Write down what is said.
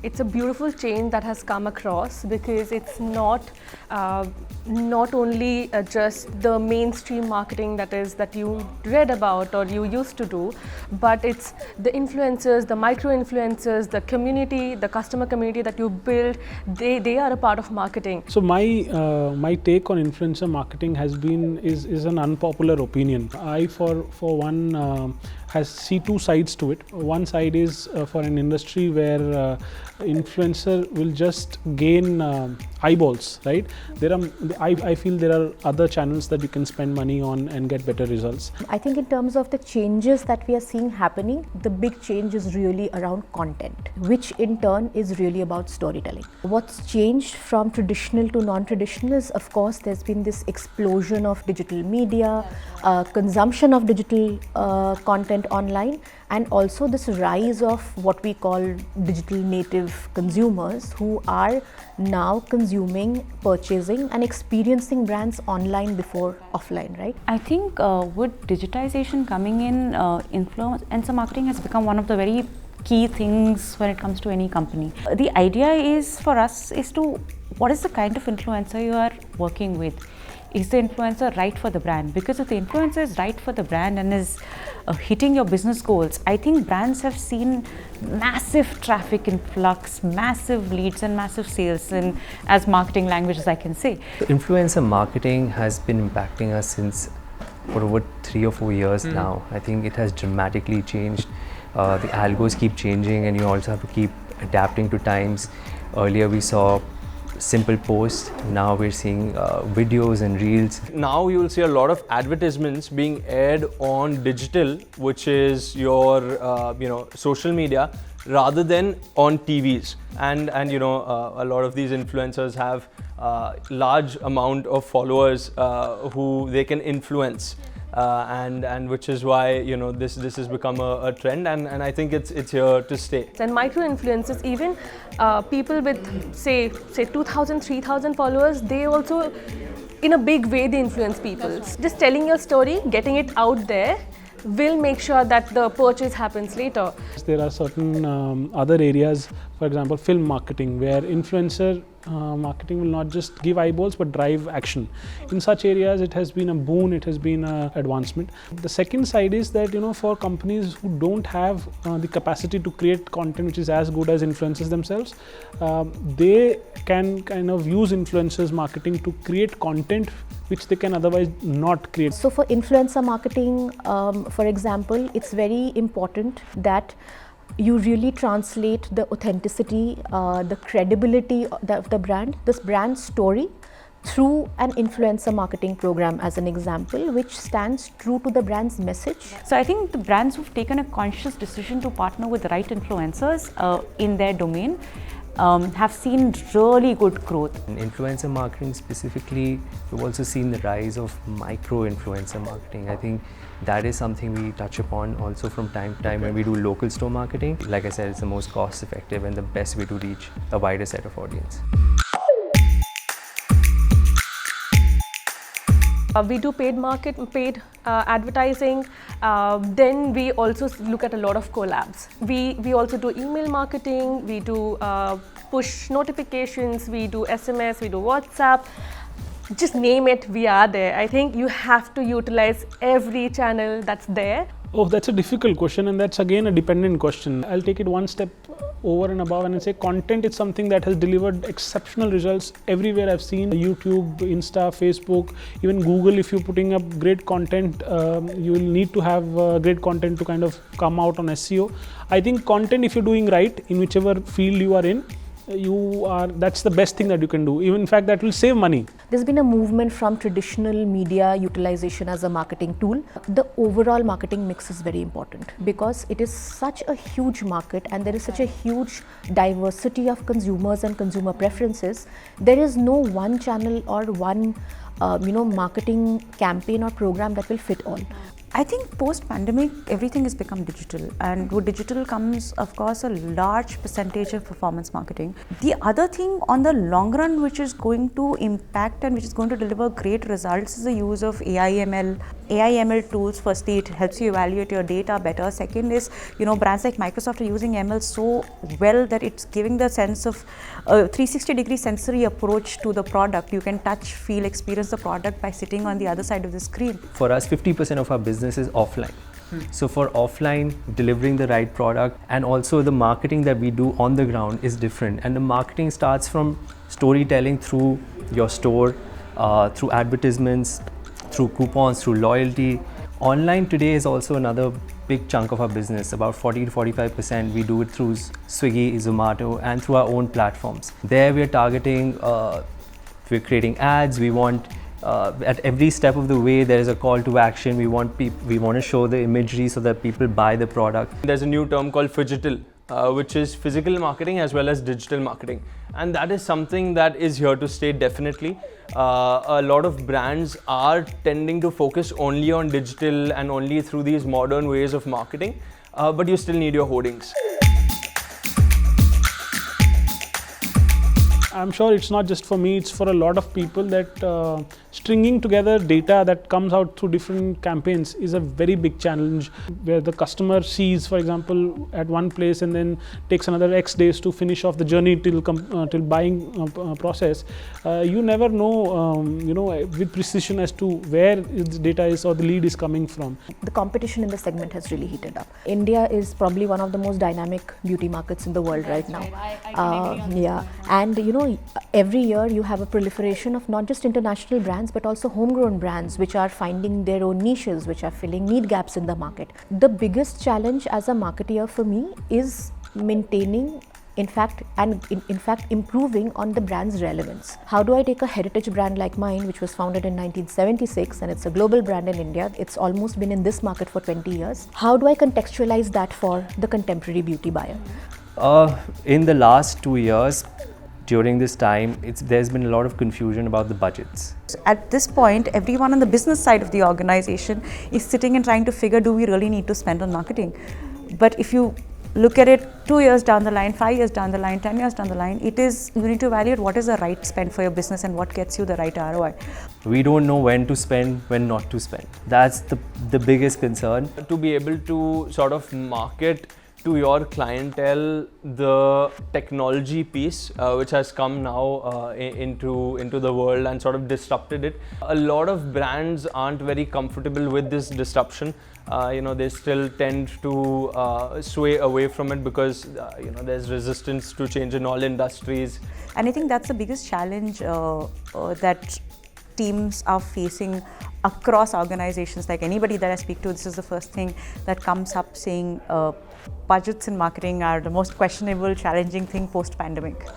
it's a beautiful change that has come across, because it's not only just the mainstream marketing that you read about or you used to do, but it's the influencers, the micro influencers, the community, the customer community that you build. They are a part of marketing. So my take on influencer marketing is an unpopular opinion. I for one see two sides to it. One side is for an industry where influencer will just gain eyeballs, right? I feel there are other channels that you can spend money on and get better results. I think in terms of the changes that we are seeing happening, the big change is really around content, which in turn is really about storytelling. What's changed from traditional to non-traditional is, of course, there's been this explosion of digital media, consumption of digital content online, and also this rise of what we call digital native consumers who are now consuming, purchasing and experiencing brands online before offline, right? I think with digitization coming in, influencer marketing has become one of the very key things when it comes to any company. The idea is for us is to, what is the kind of influencer you are working with? Is the influencer right for the brand? Because if the influencer is right for the brand and is hitting your business goals, I think brands have seen massive traffic influx, massive leads and massive sales, in as marketing language as I can say. The influencer marketing has been impacting us since for over 3 or 4 years now. I think it has dramatically changed. The algos keep changing and you also have to keep adapting to times. Earlier we saw simple posts, now we're seeing videos and reels. Now you will see a lot of advertisements being aired on digital, which is your social media, rather than on TVs. And a lot of these influencers have large amount of followers who they can influence. And which is why this has become a trend, and I think it's here to stay. And micro influencers, even people with say 2,000, 3,000 followers, they also in a big way they influence people. Just telling your story, getting it out there, will make sure that the purchase happens later. There are certain other areas, for example film marketing, where influencer marketing will not just give eyeballs but drive action. In such areas it has been a boon, it has been an advancement. The second side is that for companies who don't have the capacity to create content which is as good as influencers themselves, they can kind of use influencers marketing to create content which they can otherwise not create. So for influencer marketing, for example, it's very important that you really translate the authenticity, the credibility of the brand, this brand story, through an influencer marketing program as an example, which stands true to the brand's message. So I think the brands who've taken a conscious decision to partner with the right influencers in their domain have seen really good growth. In influencer marketing specifically, we've also seen the rise of micro influencer marketing. I think that is something we touch upon also from time to time when we do local store marketing. Like I said, it's the most cost effective and the best way to reach a wider set of audience. We do paid advertising. Then we also look at a lot of collabs. We also do email marketing. We do push notifications. We do SMS. We do WhatsApp. Just name it, we are there. I think you have to utilize every channel that's there. Oh, that's a difficult question, and that's again a dependent question. I'll take it one step over and above and say content is something that has delivered exceptional results everywhere. I've seen YouTube, Insta, Facebook, even Google. If you're putting up great content, you will need to have great content to kind of come out on SEO. I think content, if you're doing right in whichever field you are in, that's the best thing that you can do. Even in fact, that will save money. There's been a movement from traditional media utilization as a marketing tool. The overall marketing mix is very important because it is such a huge market and there is such a huge diversity of consumers and consumer preferences. There is no one channel or one marketing campaign or program that will fit all. I think post-pandemic, everything has become digital, and with digital comes, of course, a large percentage of performance marketing. The other thing on the long run which is going to impact and which is going to deliver great results is the use of AI, ML, AI ML tools. Firstly, it helps you evaluate your data better. Second is, brands like Microsoft are using ML so well that it's giving the sense of a 360-degree sensory approach to the product. You can touch, feel, experience the product by sitting on the other side of the screen. For us, 50% of our business is offline. So for offline, delivering the right product, and also the marketing that we do on the ground is different. And the marketing starts from storytelling through your store, through advertisements, through coupons, through loyalty. Online today is also another big chunk of our business. About 40 to 45% we do it through Swiggy, Zomato, and through our own platforms. There we are targeting, we're creating ads. We want at every step of the way there is a call to action. We want to show the imagery so that people buy the product. There's a new term called phygital, which is physical marketing as well as digital marketing, and that is something that is here to stay definitely. A lot of brands are tending to focus only on digital and only through these modern ways of marketing, but you still need your hoardings. I'm sure it's not just for me, it's for a lot of people that stringing together data that comes out through different campaigns is a very big challenge, where the customer sees, for example, at one place and then takes another X days to finish off the journey till buying process. You never know, with precision as to where the data is or the lead is coming from. The competition in the segment has really heated up. India is probably one of the most dynamic beauty markets in the world right now. Yeah, and every year you have a proliferation of not just international brands but also homegrown brands which are finding their own niches, which are filling need gaps in the market. The biggest challenge as a marketeer for me is maintaining, in fact improving on the brand's relevance. How do I take a heritage brand like mine, which was founded in 1976 and it's a global brand in India, it's almost been in this market for 20 years. How do I contextualize that for the contemporary beauty buyer? In the last 2 years, during this time, there's been a lot of confusion about the budgets. At this point, everyone on the business side of the organization is sitting and trying to figure, do we really need to spend on marketing? But if you look at it 2 years down the line, 5 years down the line, 10 years down the line, you need to evaluate what is the right spend for your business and what gets you the right ROI. We don't know when to spend, when not to spend. That's the biggest concern. To be able to sort of market to your clientele the technology piece which has come now into the world and sort of disrupted it. A lot of brands aren't very comfortable with this disruption. They still tend to sway away from it because there's resistance to change in all industries. And I think that's the biggest challenge that teams are facing across organizations. Like anybody that I speak to, this is the first thing that comes up, saying budgets in marketing are the most questionable, challenging thing post-pandemic.